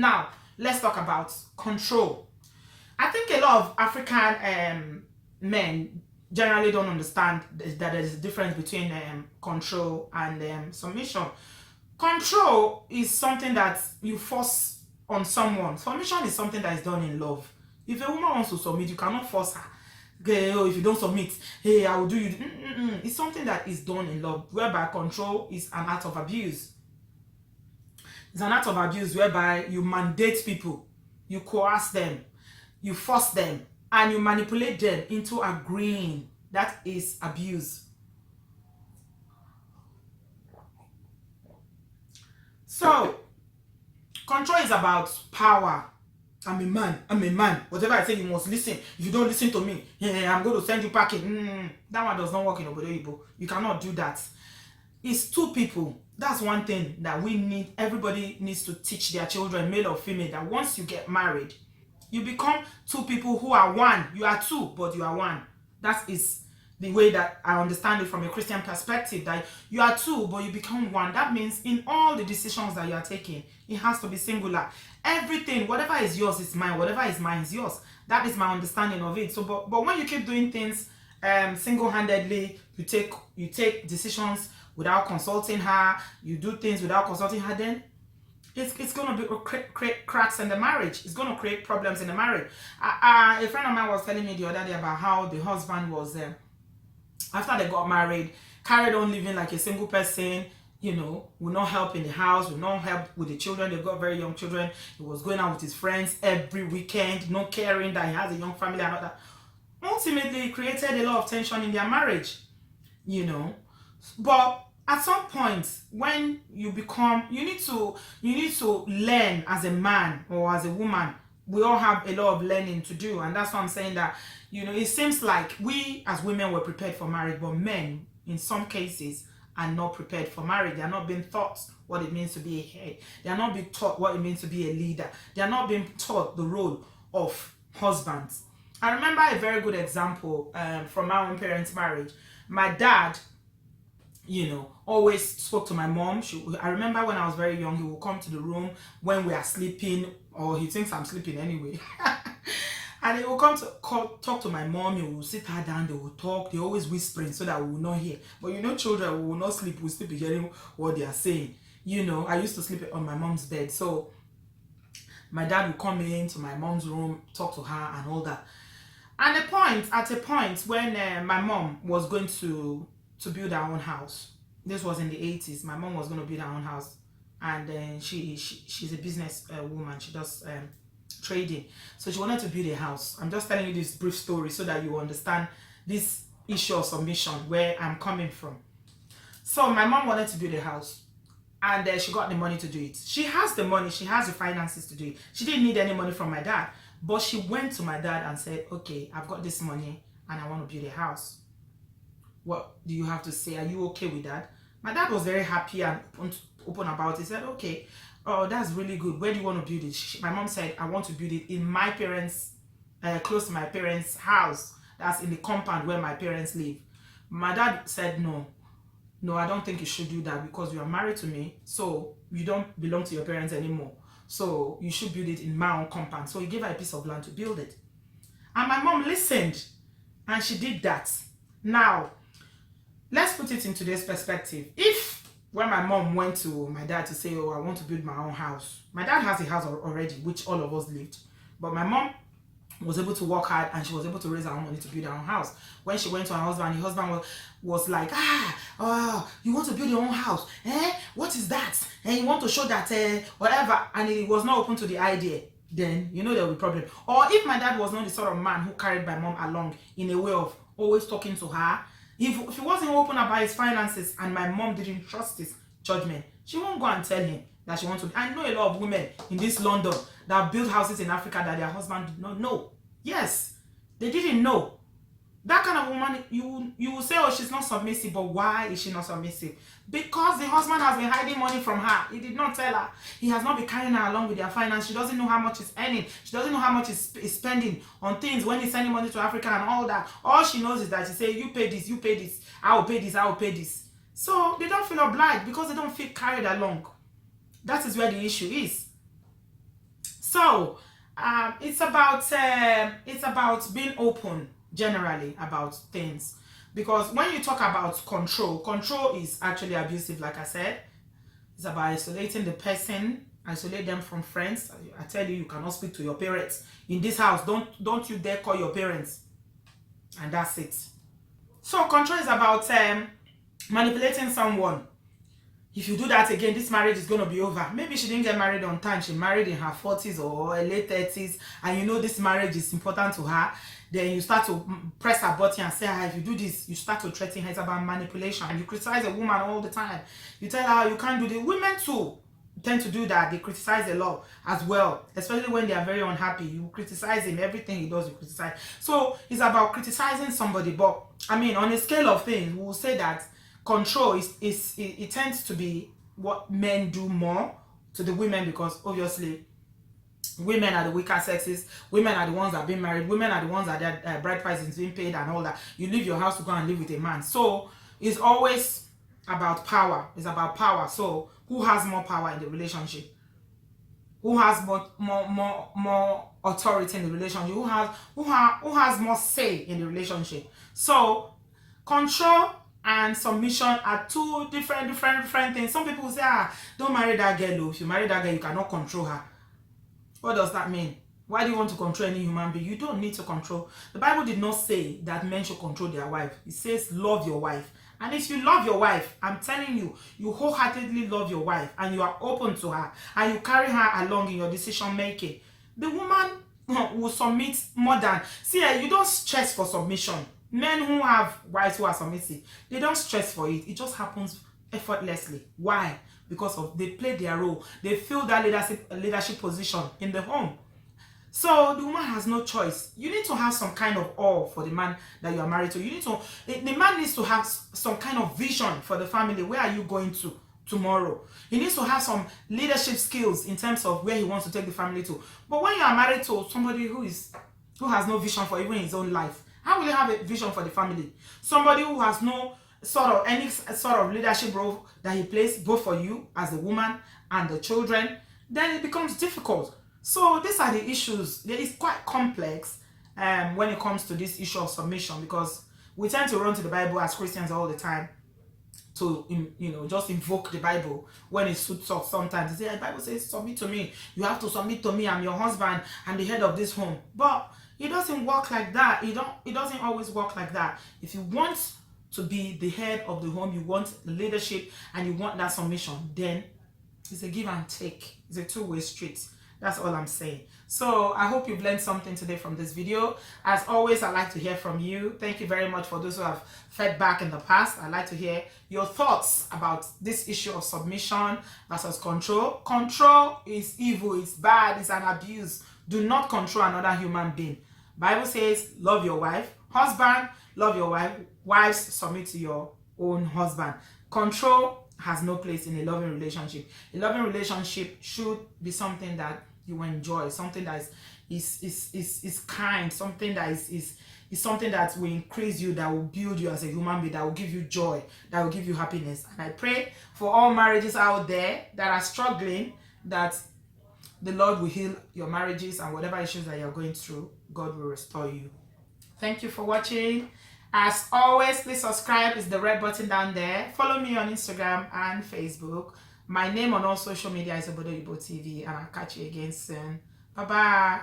Now, let's talk about control. I think a lot of African men generally don't understand that there's a difference between control and submission. Control is something that you force on someone. Submission is something that is done in love. If a woman wants to submit, you cannot force her. Okay, oh, if you don't submit, hey, I will do you. It's something that is done in love, whereby control is an act of abuse. It's an act of abuse whereby you mandate people, you coerce them, you force them, and you manipulate them into agreeing. That is abuse. So, control is about power. I'm a man. I'm a man. Whatever I say, you must listen. If you don't listen to me, I'm going to send you packing. That one does not work in Obodo. You cannot do that. It's two people. That's one thing that we need. Everybody needs to teach their children, male or female, that once you get married, you become two people who are one. You are two, but you are one. That is the way that I understand it from a Christian perspective, that you are two, but you become one. That means in all the decisions that you are taking, it has to be singular. Everything, whatever is yours is mine. Whatever is mine is yours. That is my understanding of it. So, but when you keep doing things single-handedly, you take decisions without consulting her, you do things without consulting her, then it's going to create cracks in the marriage. It's going to create problems in the marriage. A friend of mine was telling me the other day about how the husband was, after they got married, carried on living like a single person, will not help in the house, will not help with the children. They've got very young children. He was going out with his friends every weekend, not caring that he has a young family and all that. Ultimately, it created a lot of tension in their marriage, But at some point, when you need to learn as a man or as a woman. We all have a lot of learning to do, and that's why I'm saying that, it seems like we as women were prepared for marriage, but men, in some cases, are not prepared for marriage. They are not being taught what it means to be a head. They are not being taught what it means to be a leader. They are not being taught the role of husbands. I remember a very good example from my own parents' marriage. My dad, always spoke to my mom. I remember when I was very young, he would come to the room when we are sleeping, or he thinks I'm sleeping anyway. And he will come to talk to my mom. He will sit her down. They will talk. They always whispering so that we will not hear. But children, we will not sleep. We'll still be hearing what they are saying. I used to sleep on my mom's bed. So my dad would come into my mom's room, talk to her and all that. And at a point when my mom was going to build her own house. This was in the 80s. My mom was going to build her own house. And she's a business woman. She does trading. So she wanted to build a house. I'm just telling you this brief story so that you understand this issue of submission, where I'm coming from. So my mom wanted to build a house. And she got the money to do it. She has the money. She has the finances to do it. She didn't need any money from my dad. But she went to my dad and said, okay, I've got this money and I want to build a house. What do you have to say? Are you okay with that? My dad was very happy and open about it. He said, okay, oh, that's really good. Where do you want to build it? My mom said, I want to build it in my parents, close to my parents' house. That's in the compound where my parents live. My dad said, no, I don't think you should do that, because you are married to me, so you don't belong to your parents anymore. So you should build it in my own compound. So he gave her a piece of land to build it. And my mom listened, and she did that. Now, let's put it in today's perspective. If when my mom went to my dad to say, oh, I want to build my own house. My dad has a house already, which all of us lived. But my mom was able to work hard, and she was able to raise her own money to build her own house. When she went to her husband, the husband was like, you want to build your own house? What is that? And you want to show that whatever. And he was not open to the idea. Then there will be problem. Or if my dad was not the sort of man who carried my mom along in a way of always talking to her, if he wasn't open about his finances and my mom didn't trust his judgment, she won't go and tell him that she wants to. I know a lot of women in this London that built houses in Africa that their husband did not know. Yes, they didn't know. That kind of woman, you will say, oh, she's not submissive. But why is she not submissive? Because the husband has been hiding money from her. He did not tell her. He has not been carrying her along with their finance. She doesn't know how much he's earning. She doesn't know how much he's spending on things when he's sending money to Africa and all that. All she knows is that she say, you pay this, I will pay this, I will pay this. So they don't feel obliged because they don't feel carried along. That is where the issue is. So it's about being open generally about things, because when you talk about control is actually abusive. Like I said, it's about isolating the person, isolate them from friends. I tell you, you cannot speak to your parents in this house. Don't you dare call your parents, and that's it. So control is about manipulating someone. If you do that again, this marriage is going to be over. Maybe she didn't get married on time. She married in her 40s or her late 30s, and you know this marriage is important to her. Then you start to press her button and say, if you do this, you start to threaten her. It's about manipulation. And you criticize a woman all the time. You tell her you can't do this. Women too tend to do that. They criticize a lot as well, especially when they are very unhappy. You criticize him. Everything he does, you criticize. So it's about criticizing somebody. But I mean, on a scale of things, we will say that control it tends to be what men do more to the women, because obviously women are the weaker sexes. Women are the ones that are being married. Women are the ones that their bride price is being paid and all that. You leave your house to go and live with a man. So it's always about power. It's about power. So who has more power in the relationship? Who has more authority in the relationship? Who has more say in the relationship? So control and submission are two different things. Some people say, don't marry that girl. If you marry that girl, you cannot control her. What does that mean? Why do you want to control any human being? You don't need to control. The Bible did not say that men should control their wife. It says love your wife. And if you love your wife, I'm telling you, you wholeheartedly love your wife and you are open to her and you carry her along in your decision making, the woman will submit more than... See, you don't stress for submission. Men who have wives who are submissive, they don't stress for it. It just happens effortlessly. Why? Because of they play their role. They fill that leadership position in the home. So the woman has no choice. You need to have some kind of awe for the man that you are married to. The man needs to have some kind of vision for the family. Where are you going to tomorrow? He needs to have some leadership skills in terms of where he wants to take the family to. But when you are married to somebody who has no vision for even his own life, how will you have a vision for the family? Somebody who has no any sort of leadership role that he plays both for you as the woman and the children, then it becomes difficult. So these are the issues. It is quite complex when it comes to this issue of submission, because we tend to run to the Bible as Christians all the time to just invoke the Bible when it suits us. Sometimes they say, the Bible says submit to me, you have to submit to me, I'm your husband, I'm the head of this home. But it doesn't work like that. It doesn't always work like that. If you want to be the head of the home, you want leadership and you want that submission, then it's a give and take. It's a two-way street. That's all I'm saying. So I hope you've learned something today from this video. As always, I'd like to hear from you. Thank you very much for those who have fed back in the past. I'd like to hear your thoughts about this issue of submission versus control. Control is evil, it's bad, it's an abuse. Do not control another human being. Bible says, love your wife. Husband, love your wife. Wives, submit to your own husband. Control has no place in a loving relationship. A loving relationship should be something that you enjoy, something that is kind, something that is something that will increase you, that will build you as a human being, that will give you joy, that will give you happiness. And I pray for all marriages out there that are struggling, that the Lord will heal your marriages, and whatever issues that you're going through, God will restore you. Thank you for watching. As always, please subscribe. It's the red button down there. Follow me on Instagram and Facebook. My name on all social media is Obodo Ibo TV, and I'll catch you again soon. Bye-bye.